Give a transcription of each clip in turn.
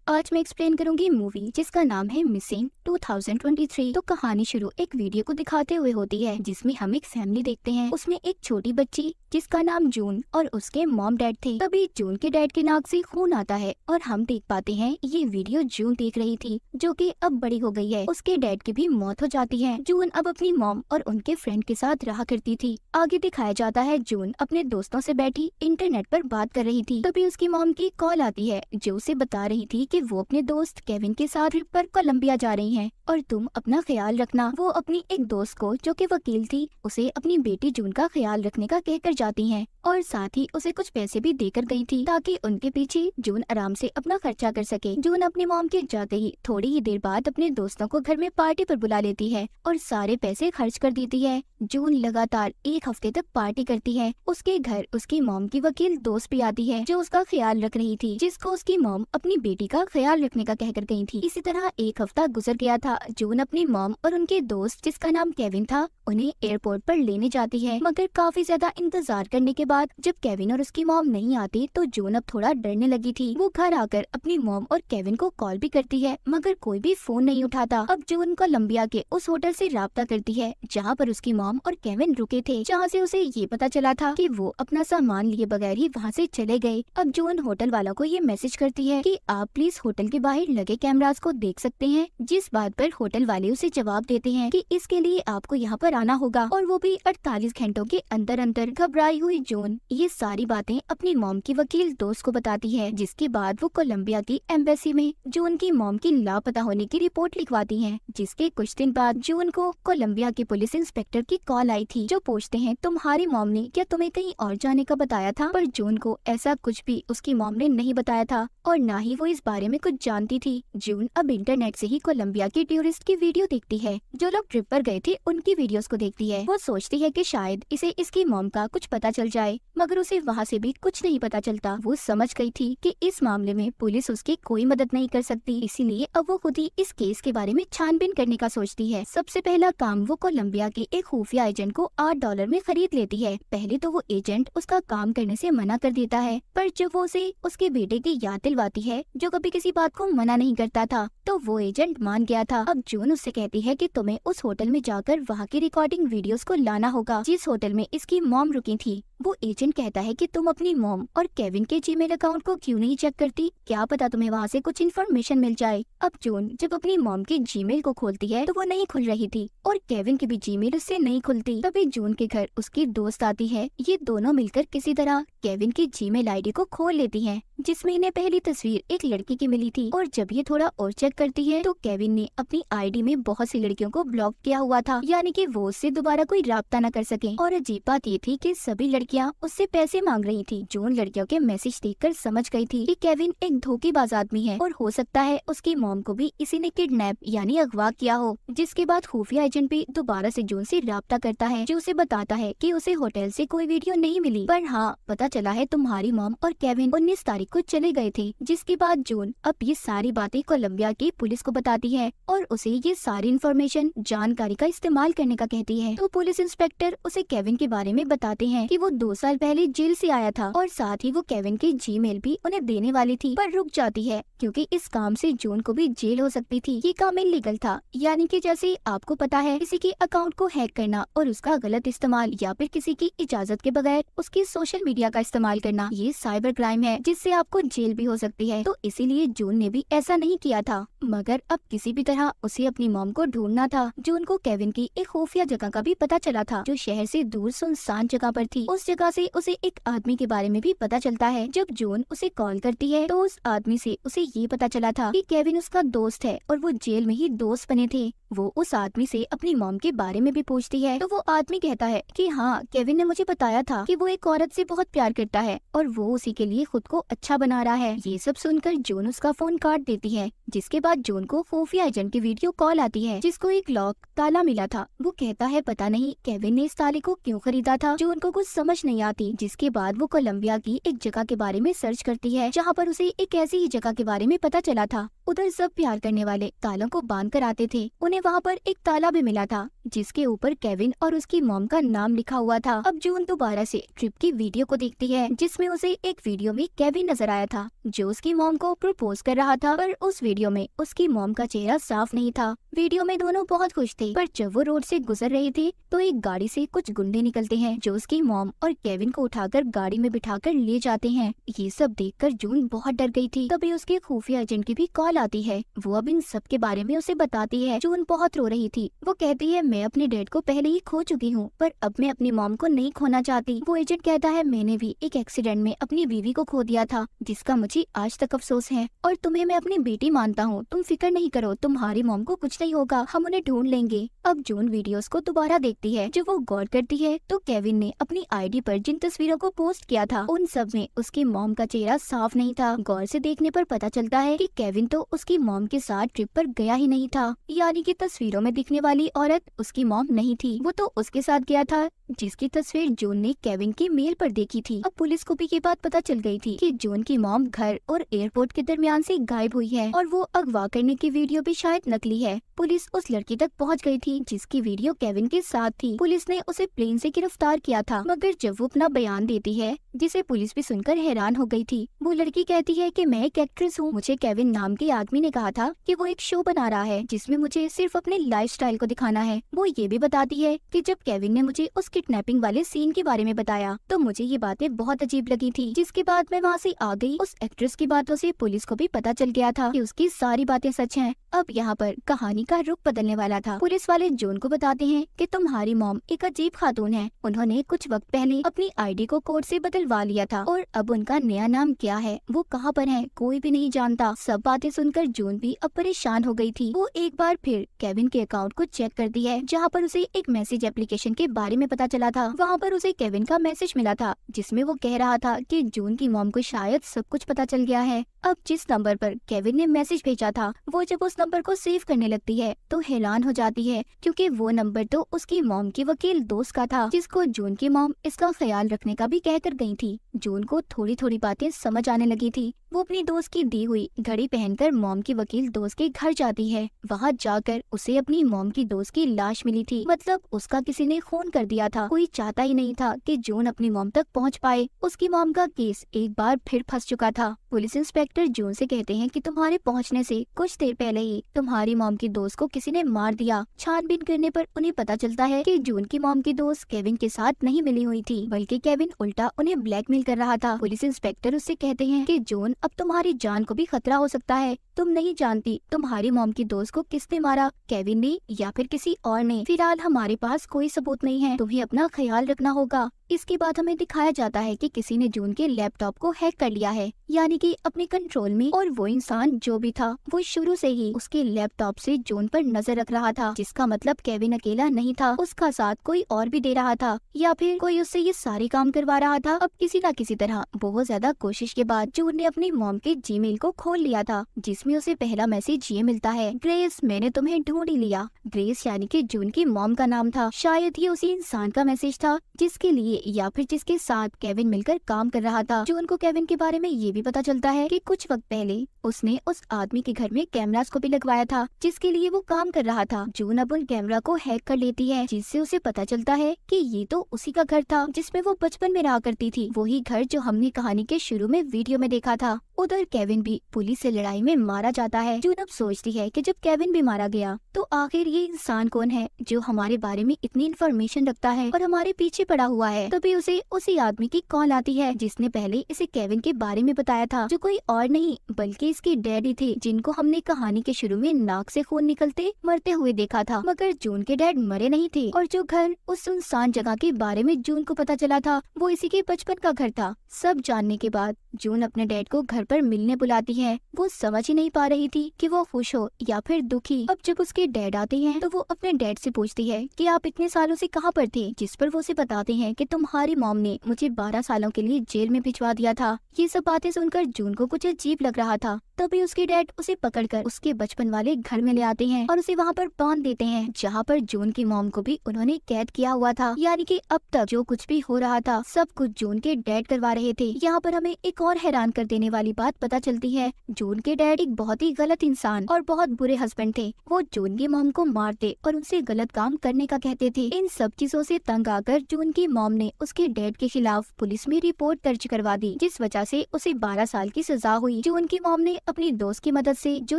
आज मैं एक्सप्लेन करूंगी मूवी जिसका नाम है मिसिंग 2023। तो कहानी शुरू एक वीडियो को दिखाते हुए होती है जिसमें हम एक फैमिली देखते हैं। उसमें एक छोटी बच्ची जिसका नाम जून और उसके मॉम डैड थे। तभी जून के डैड के नाक से खून आता है और हम देख पाते हैं ये वीडियो जून देख रही थी जो कि अब बड़ी हो गई है। उसके डैड की भी मौत हो जाती है। जून अब अपनी मॉम और उनके फ्रेंड के साथ रहा करती थी। आगे दिखाया जाता है जून अपने दोस्तों से बैठी इंटरनेट पर बात कर रही थी। तभी उसकी मॉम की कॉल आती है जो उसे बता रही थी कि वो अपने दोस्त केविन के साथ ट्रिप पर कोलंबिया जा रही हैं और तुम अपना ख्याल रखना। वो अपनी एक दोस्त को जो कि वकील थी उसे अपनी बेटी जून का ख्याल रखने का कहकर जाती हैं और साथ ही उसे कुछ पैसे भी देकर गई थी ताकि उनके पीछे जून आराम से अपना खर्चा कर सके। जून अपनी मॉम के जाते ही थोड़ी ही देर बाद अपने दोस्तों को घर में पार्टी पर बुला लेती है और सारे पैसे खर्च कर देती है। जून लगातार एक हफ्ते तक पार्टी करती है। उसके घर उसकी मॉम की वकील दोस्त भी आती है जो उसका ख्याल रख रही थी, जिसको उसकी मॉम अपनी बेटी का ख्याल रखने का कहकर गई थी। इसी तरह एक हफ्ता गुजर गया था। जून अपनी मॉम और उनके दोस्त जिसका नाम केविन था उन्हें एयरपोर्ट पर लेने जाती है, मगर काफी ज्यादा इंतजार करने के बाद जब केविन और उसकी मॉम नहीं आती तो जून अब थोड़ा डरने लगी थी। वो घर आकर अपनी मॉम और केविन को कॉल भी करती है मगर कोई भी फोन नहीं उठाता। अब जून कोलंबिया के उस होटल से राब्ता करती है जहाँ पर उसकी मॉम और केविन रुके थे, जहाँ से उसे ये पता चला था कि वो अपना सामान लिए बगैर ही वहाँ से चले गए। अब जून होटल वालों को ये मैसेज करती है कि आप प्लीज होटल के बाहर लगे कैमरास को देख सकते हैं, जिस बात पर होटल वाले उसे जवाब देते हैं कि इसके लिए आपको यहाँ पर आना होगा और वो भी 48 घंटों के अंदर अंदर। घबराई हुई जून ये सारी बातें अपनी मॉम की वकील दोस्त को बताती है, जिसके बाद वो कोलंबिया की एम्बेसी में जून की मॉम की लापता होने की रिपोर्ट लिखवाती हैं। जिसके कुछ दिन बाद जून को कोलंबिया के पुलिस इंस्पेक्टर की कॉल आई थी जो पूछते हैं तुम्हारी मॉम ने क्या तुम्हें कहीं और जाने का बताया था? पर जून को ऐसा कुछ भी उसकी मॉम ने नहीं बताया था और न ही वो इस बारे में कुछ जानती थी। जून अब इंटरनेट से ही कोलंबिया के टूरिस्ट की वीडियो देखती है जो लोग ट्रिप पर गए थे उनकी वीडियोस को देखती है। वो सोचती है कि शायद इसे इसकी मॉम का कुछ पता चल जाए, मगर उसे वहाँ से भी कुछ नहीं पता चलता। वो समझ गई थी कि इस मामले में पुलिस उसकी कोई मदद नहीं कर सकती, इसीलिए अब वो खुद ही इस केस के बारे में छानबीन करने का सोचती है। सबसे पहला काम वो कोलंबिया के एक खुफिया एजेंट को $8 में खरीद लेती है। पहले तो वो एजेंट उसका काम करने से मना कर देता है, पर जब वो उसे उसके बेटे की याद दिलवाती है जो कभी किसी बात को मना नहीं करता था तो वो एजेंट मान गया था। अब जून उससे कहती है कि तुम्हें उस होटल में जाकर वहाँ की रिकॉर्डिंग वीडियोस को लाना होगा जिस होटल में इसकी मॉम रुकी थी। वो एजेंट कहता है कि तुम अपनी मॉम और केविन के जीमेल अकाउंट को क्यों नहीं चेक करती, क्या पता तुम्हें वहाँ से कुछ इन्फॉर्मेशन मिल जाए। अब जून जब अपनी मॉम के जीमेल को खोलती है तो वो नहीं खुल रही थी और केविन की भी जीमेल उससे नहीं खुलती। तभी जून के घर उसकी दोस्त आती है। ये दोनों मिलकर किसी तरह केविन की जीमेल आईडी को खोल लेती हैं, जिसमें इन्हें पहली तस्वीर एक लड़की की मिली थी और जब ये थोड़ा और चेक करती है तो केविन ने अपनी आईडी में बहुत सी लड़कियों को ब्लॉक किया हुआ था, यानी कि वो उससे दोबारा कोई राब्ता न कर सके। और अजीब बात ये थी कि सभी लड़कियां उससे पैसे मांग रही थी। जून लड़कियों के मैसेज देखकर समझ गई थी कि केविन एक धोखेबाज आदमी है और हो सकता है उसकी मॉम को भी इसी ने किडनैप यानी अगवा किया हो। जिसके बाद खुफिया एजेंट भी दोबारा से जून से राब्ता करता है जो उसे बताता है कि उसे होटल से कोई वीडियो नहीं मिली, पर हाँ पता चला है तुम्हारी मॉम और केविन 19 तारीख को चले गए थे। जिसके बाद जून अब ये सारी बातें कोलंबिया की पुलिस को बताती है और उसे ये सारी इन्फॉर्मेशन जानकारी का इस्तेमाल करने का कहती है। तो पुलिस इंस्पेक्टर उसे केविन के बारे में बताते हैं कि वो 2 साल पहले जेल से आया था और साथ ही वो केविन की जीमेल भी उन्हें देने वाली थी, पर रुक जाती है क्योंकि इस काम से जून को भी जेल हो सकती थी। ये काम इलीगल था, यानी कि जैसे आपको पता है किसी के अकाउंट को हैक करना और उसका गलत इस्तेमाल या फिर किसी की इजाजत के बगैर उसकी सोशल मीडिया का इस्तेमाल करना, ये साइबर क्राइम है जिससे आपको जेल भी हो सकती है। तो इसीलिए जून ने भी ऐसा नहीं किया था, मगर अब किसी भी तरह उसे अपनी मॉम को ढूंढना था। जून को केविन की एक खुफिया जगह का भी पता चला था जो शहर से दूर सुनसान जगह पर थी। उस जगह से उसे एक आदमी के बारे में भी पता चलता है। जब जून उसे कॉल करती है तो उस आदमी से उसे ये पता चला था कि केविन उसका दोस्त है और वो जेल में ही दोस्त बने थे। वो उस आदमी से अपनी मॉम के बारे में भी पूछती है तो वो आदमी कहता है कि हाँ केविन ने मुझे बताया था कि वो एक औरत से बहुत प्यार करता है और वो उसी के लिए खुद को अच्छा बना रहा है। ये सब सुनकर जून उसका फोन काट देती है। जिसके बाद जून को खुफिया एजेंट की वीडियो कॉल आती है जिसको एक लॉक ताला मिला था। वो कहता है पता नहीं केविन ने इस ताले को क्यों खरीदा था। जून को कुछ समझ नहीं आती। जिसके बाद वो कोलंबिया की एक जगह के बारे में सर्च करती है जहाँ पर उसे एक ऐसी ही जगह के बारे में पता चला था। उधर सब प्यार करने वाले तालों को बांध कर आते थे। उन्हें वहाँ पर एक ताला भी मिला था जिसके ऊपर केविन और उसकी मॉम का नाम लिखा हुआ था। अब जून दोबारा से ट्रिप की वीडियो को देखती है जिसमें उसे एक वीडियो में केविन नजर आया था जो उसकी मॉम को प्रपोज कर रहा था, पर उस वीडियो में उसकी मॉम का चेहरा साफ नहीं था। वीडियो में दोनों बहुत खुश थे, पर जब वो रोड से गुजर रहे थे तो एक गाड़ी से कुछ गुंडे निकलते हैं जो उसकी मॉम और केविन को उठाकर गाड़ी में बिठाकर ले जाते हैं। ये सब देखकर जून बहुत डर गई थी। तभी उसके खुफिया एजेंट की भी कॉल आती है। वो अब इन सब के बारे में उसे बताती है। जून बहुत रो रही थी। वो कहती है मैं अपने डैड को पहले ही खो चुकी हूँ, पर अब मैं अपनी मॉम को नहीं खोना चाहती। वो एजेंट कहता है मैंने भी एक एक्सीडेंट में अपनी बीवी को खो दिया था जिसका मुझे आज तक अफसोस है, और तुम्हें मैं अपनी बेटी मानता हूँ। तुम फिक्र नहीं करो, तुम्हारी मॉम को कुछ नहीं होगा, हम उन्हें ढूंढ लेंगे। अब जून वीडियोस को दोबारा देखती है। जब वो गौर करती है तो केविन ने अपनी आईडी पर जिन तस्वीरों को पोस्ट किया था उन सब में उसकी मॉम का चेहरा साफ नहीं था। गौर से देखने पर पता चलता है कि केविन तो उसकी मॉम के साथ ट्रिप पर गया ही नहीं था, यानी कि तस्वीरों में दिखने वाली औरत उसकी मॉम नहीं थी। वो तो उसके साथ गया था जिसकी तस्वीर जून ने केविन की मेल पर देखी थी। अब पुलिस को भी ये बात पता चल गई थी कि जून की मॉम घर और एयरपोर्ट के दरमियान से गायब हुई है और वो अगवा करने की वीडियो भी शायद नकली है। पुलिस उस लड़की तक पहुंच गई थी जिसकी वीडियो केविन के साथ थी। पुलिस ने उसे प्लेन से गिरफ्तार किया था, मगर जब वो अपना बयान देती है जिसे पुलिस भी सुनकर हैरान हो गई थी। वो लड़की कहती है कि मैं एक एक्ट्रेस हूँ। मुझे केविन नाम के आदमी ने कहा था कि वो एक शो बना रहा है जिसमें मुझे सिर्फ अपने लाइफस्टाइल को दिखाना है। वो ये भी बताती है कि जब केविन ने मुझे उस किडनैपिंग वाले सीन के बारे में बताया तो मुझे ये बातें बहुत अजीब लगी थी, जिसके बाद मैं वहाँ से आ गई। उस एक्ट्रेस की बातों से पुलिस को भी पता चल गया था कि उसकी सारी बातें सच हैं। अब यहाँ पर कहानी का रुख बदलने वाला था। पुलिस वाले जून को बताते हैं कि तुम्हारी मॉम एक अजीब खातून है। उन्होंने कुछ वक्त पहले अपनी आईडी को कोड से बदलवा लिया था और अब उनका नया नाम क्या है, वो कहाँ पर है, कोई भी नहीं जानता। सब बातें सुनकर जून भी अब परेशान हो गई थी। वो एक बार फिर केविन के अकाउंट को चेक करती है जहाँ पर उसे एक मैसेज एप्लीकेशन के बारे में पता चला था। वहाँ पर उसे केविन का मैसेज मिला था जिसमें वो कह रहा था कि जून की मॉम को शायद सब कुछ पता चल गया है। अब जिस नंबर पर केविन ने मैसेज भेजा था वो जब उस नंबर को सेव करने लगती है तो हैरान हो जाती है, क्योंकि वो नंबर तो उसकी मॉम की वकील दोस्त का था जिसको जून की मॉम इसका ख्याल रखने का भी कहकर गई थी। जून को थोड़ी थोड़ी बातें समझ आने लगी थी। वो अपनी दोस्त की दी हुई घड़ी पहनकर मॉम की वकील दोस्त के घर जाती है। वहाँ जाकर उसे अपनी मॉम की दोस्त की लाश मिली थी, मतलब उसका किसी ने खून कर दिया था। कोई चाहता ही नहीं था कि जून अपनी मॉम तक पहुँच पाए। उसकी मॉम का केस एक बार फिर फंस चुका था। पुलिस इंस्पेक्टर जून से कहते हैं कि तुम्हारे पहुंचने से कुछ देर पहले ही तुम्हारी मॉम की दोस्त को किसी ने मार दिया। छानबीन करने पर उन्हें पता चलता है कि जून की मॉम की दोस्त केविन के साथ नहीं मिली हुई थी, बल्कि केविन उल्टा उन्हें ब्लैकमेल कर रहा था। पुलिस इंस्पेक्टर उससे कहते हैं कि जून अब तुम्हारी जान को भी खतरा हो सकता है। तुम नहीं जानती तुम्हारी मॉम की दोस्त को किसने मारा, केविन ने या फिर किसी और ने। फिलहाल हमारे पास कोई सबूत नहीं है, तुम्हें अपना ख्याल रखना होगा। इसके बाद हमें दिखाया जाता है कि किसी ने जून के लैपटॉप को हैक कर लिया है, यानी कि अपने कंट्रोल में, और वो इंसान जो भी था वो शुरू से ही उसके लैपटॉप से जून पर नजर रख रहा था, जिसका मतलब केविन अकेला नहीं था, उसका साथ कोई और भी दे रहा था या फिर कोई उससे ये सारे काम करवा रहा था। अब किसी न किसी तरह बहुत ज्यादा कोशिश के बाद जून ने अपनी मॉम के जीमेल को खोल लिया था, जिसमें उसे पहला मैसेज ये मिलता है, ग्रेस मैंने तुम्हें ढूंढ ही लिया। ग्रेस यानी कि जून की मॉम का नाम था। शायद ये उसी इंसान का मैसेज था जिसके लिए या फिर जिसके साथ केविन मिलकर काम कर रहा था। जून को केविन के बारे में ये भी पता चलता है कि कुछ वक्त पहले उसने उस आदमी के घर में कैमरास को भी लगवाया था जिसके लिए वो काम कर रहा था। जून अब उन कैमरा को हैक कर लेती है, जिससे उसे पता चलता है कि ये तो उसी का घर था जिसमें वो बचपन में रहा करती थी, वही घर जो हमने कहानी के शुरू में वीडियो में देखा था। उधर केविन भी पुलिस से लड़ाई में मारा जाता है। जून अब सोचती है कि जब केविन भी मारा गया तो आखिर ये इंसान कौन है जो हमारे बारे में इतनी इन्फॉर्मेशन रखता है और हमारे पीछे पड़ा हुआ है। तभी उसे उसी आदमी की कॉल आती है जिसने पहले इसे केविन के बारे में बताया था, जो कोई और नहीं बल्कि इसके डैडी थे, जिनको हमने कहानी के शुरू में नाक से खून निकलते मरते हुए देखा था। मगर जून के डैड मरे नहीं थे और जो घर उस सुनसान जगह के बारे में जून को पता चला था वो इसी के बचपन का घर था। सब जानने के बाद जून अपने डैड को घर पर मिलने बुलाती है। वो समझ ही नहीं पा रही थी कि वो खुश हो या फिर दुखी। अब जब उसके डैड आते हैं तो वो अपने डैड से पूछती है कि आप इतने सालों से कहाँ पर थे, जिस पर वो उसे बताते हैं कि तुम्हारी मॉम ने मुझे 12 सालों के लिए जेल में भिजवा दिया था। ये सब बातें सुनकर जून को कुछ अजीब लग रहा था। तभी उसके डैड उसे पकड़कर उसके बचपन वाले घर में ले आते हैं और उसे वहाँ पर बांध देते हैं, जहाँ पर जून की मॉम को भी उन्होंने कैद किया हुआ था। यानी कि अब तक जो कुछ भी हो रहा था सब कुछ जून के डैड करवा रहे थे। यहाँ पर हमें एक और हैरान कर देने वाली बात पता चलती है। जून के डैड एक बहुत ही गलत इंसान और बहुत बुरे हस्बैंड थे। वो जून की मॉम को मारते और उनसे गलत काम करने का कहते थे। इन सब चीजों से तंग आकर जून की मॉम ने उसके डैड के खिलाफ पुलिस में रिपोर्ट दर्ज करवा दी, जिस वजह से उसे 12 साल की सजा हुई। जून की मॉम ने अपनी दोस्त की मदद से, जो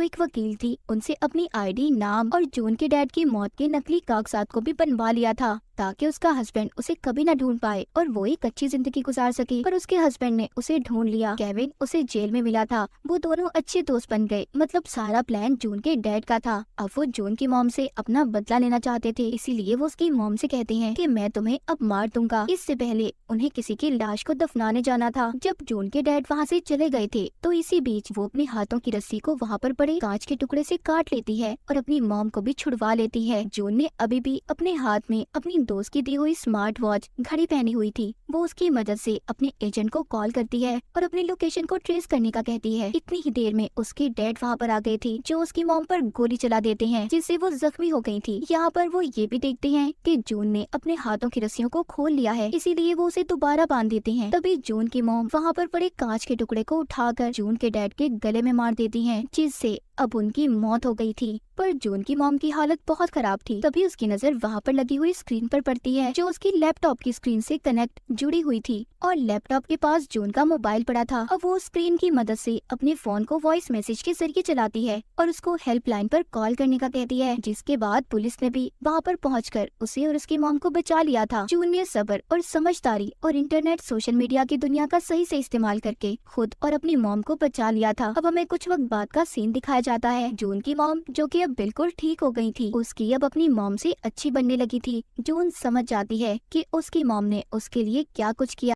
एक वकील थी, उनसे अपनी आईडी, नाम और जून के डैड की मौत के नकली कागजात को भी बनवा लिया था, ताकि उसका हस्बैंड उसे कभी न ढूंढ पाए और वो एक अच्छी जिंदगी गुजार सके। पर उसके हस्बैंड ने उसे ढूंढ लिया। केविन उसे जेल में मिला था। वो दोनों अच्छे दोस्त बन गए। मतलब सारा प्लान जून के डैड का था। अब वो जून की मॉम से अपना बदला लेना चाहते थे, इसीलिए वो उसकी मॉम से कहते हैं कि मैं तुम्हें अब मार दूंगा। इससे पहले उन्हें किसी की लाश को दफनाने जाना था। जब जून के डैड वहाँ से चले गए थे तो इसी बीच वो अपने हाथों की रस्सी को वहाँ पर पड़े कांच के टुकड़े से काट लेती है और अपनी मॉम को भी छुड़वा लेती है। जून ने अभी भी अपने हाथ में अपनी दोस्त की दी हुई स्मार्ट वॉच घड़ी पहनी हुई थी। वो उसकी मदद से अपने एजेंट को कॉल करती है और अपनी लोकेशन को ट्रेस करने का कहती है। इतनी ही देर में उसके डैड वहाँ पर आ गए थे, जो उसकी मॉम पर गोली चला देते हैं, जिससे वो जख्मी हो गई थी। यहाँ पर वो ये भी देखते हैं कि जून ने अपने हाथों की रस्सियों को खोल लिया है, इसीलिए वो उसे दोबारा बांध देते हैं। तभी जून की मॉम वहाँ पर पड़े कांच के टुकड़े को उठाकर जून के डैड के गले में मार देती है, जिससे अब उनकी मौत हो गई थी। पर जून की मॉम की हालत बहुत खराब थी। तभी उसकी नजर वहाँ पर लगी हुई स्क्रीन पर पड़ती है, जो उसकी लैपटॉप की स्क्रीन से कनेक्ट जुड़ी हुई थी और लैपटॉप के पास जून का मोबाइल पड़ा था। अब वो स्क्रीन की मदद से अपने फोन को वॉइस मैसेज के जरिए चलाती है और उसको हेल्पलाइन पर कॉल करने का कहती है, जिसके बाद पुलिस ने भी वहाँ पर पहुंचकर उसे और उसकी मॉम को बचा लिया था। जून ने सब्र और समझदारी और इंटरनेट, सोशल मीडिया की दुनिया का सही से इस्तेमाल करके खुद और अपनी मॉम को बचा लिया था। अब हमें कुछ वक्त बाद का सीन दिखाया जाता है। जून की मॉम, जो कि अब बिल्कुल ठीक हो गई थी, उसकी अब अपनी मॉम से अच्छी बनने लगी थी। जून समझ जाती है कि उसकी मॉम ने उसके लिए क्या कुछ किया।